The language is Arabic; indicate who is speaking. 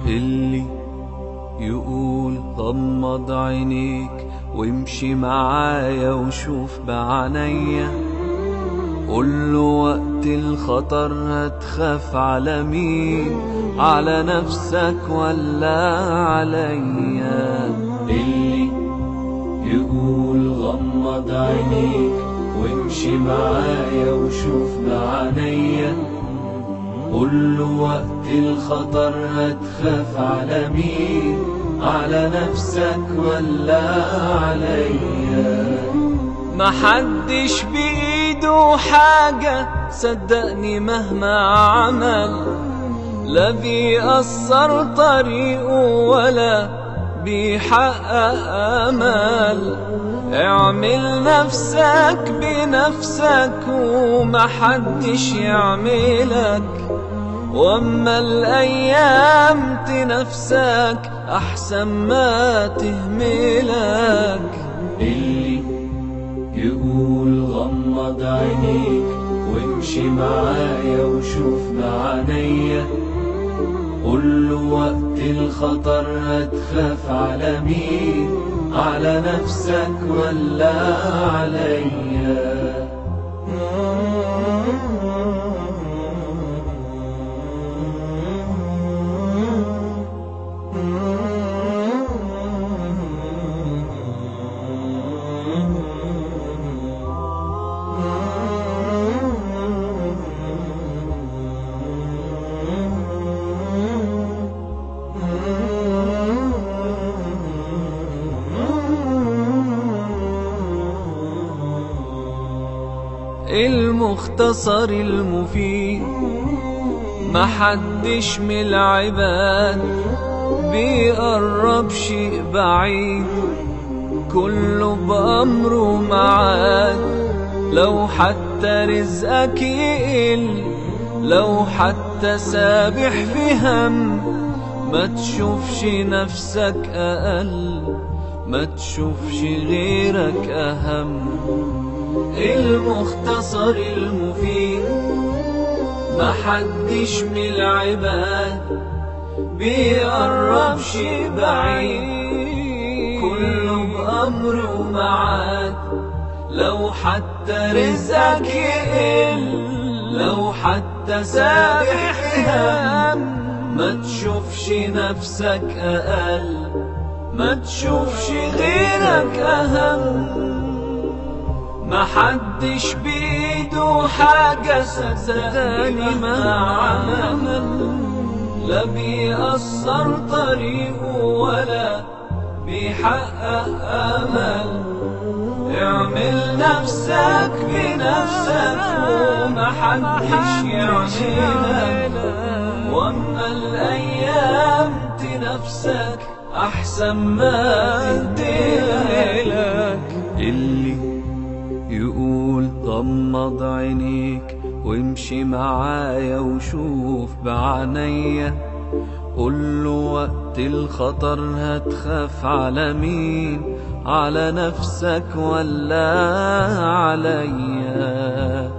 Speaker 1: اللي يقول غمض عينيك وامشي معايا وشوف بعينيا، قوله وقت الخطر هتخاف على مين؟ على نفسك ولا عليا؟
Speaker 2: اللي يقول غمض عينيك وامشي معايا وشوف بعينيا، قوله وقت الخطر هتخاف على مين؟ على نفسك ولا عليا؟
Speaker 1: محدش بإيده حاجة صدقني مهما عمل، لا بيأثر طريقه ولا بيحقق أمل. اعمل نفسك بنفسك ومحدش يعملك، واما الايام تنافسك احسن ما تهملك.
Speaker 2: اللي يقول غمض عينيك وامشي معايا وشوف بعينيا، قوله وقت الخطر هتخاف على مين؟ على نفسك ولا عليا؟
Speaker 1: المختصر المفيد محدش من العباد بيقرب شيء بعيد، كله بأمره معاد. لو حتى رزقك يقل، لو حتى سابح في هم، ما تشوفش نفسك أقل، ما تشوفش غيرك أهم.
Speaker 2: المختصر المفيد محدش من العباد بيقرب شي بعيد، كله بأمره معاد. لو حتى رزقك يقل، لو حتى سابح هم، ما تشوفش نفسك أقل، ما تشوفش غيرك أهم. محدش بإيده حاجة صدقني مهما عمل، لا بيأثر طريقه ولا بيحقق أمل. اعمل نفسك بنفسك ومحدش يعملك، واما الأيام تنافسك أحسن ما تنتهلك.
Speaker 1: اللي يقول غمض عينيك وامشي معايا وشوف بعينيا، قوله وقت الخطر هتخاف على مين؟ على نفسك ولا عليا؟